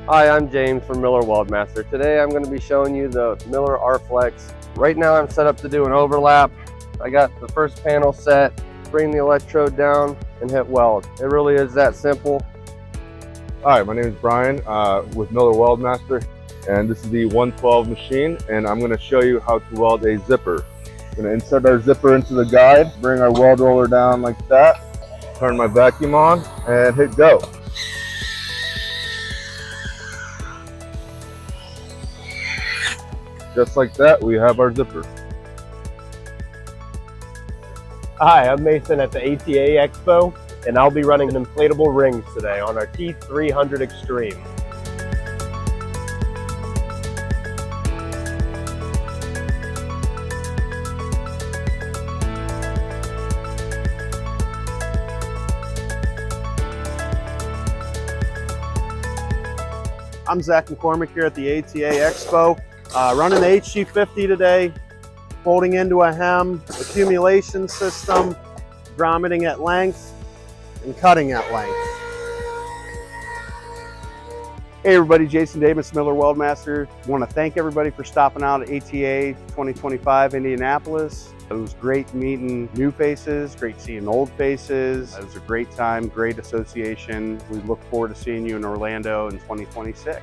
Hi, I'm James from Miller Weldmaster. Today I'm going to be showing you the Miller RFlex. Right now I'm set up to do an overlap. I got the first panel set, bring the electrode down and hit weld. It really is that simple. Hi, my name is Brian with Miller Weldmaster, and this is the 112 machine, and I'm going to show you how to weld a zipper. I'm going to insert our zipper into the guide, bring our weld roller down like that, turn my vacuum on, and hit go. Just like that, we have our zipper. Hi, I'm Mason at the ATA Expo, and I'll be running inflatable rings today on our T300 Extreme. I'm Zach McCormick here at the ATA Expo, running the HG50 today, folding into a hem, accumulation system, grommeting at length, and cutting at length. Hey everybody, Jason Davis, Miller Weldmaster. I want to thank everybody for stopping out at ATA 2025 Indianapolis. It was great meeting new faces, great seeing old faces. It was a great time, great association. We look forward to seeing you in Orlando in 2026.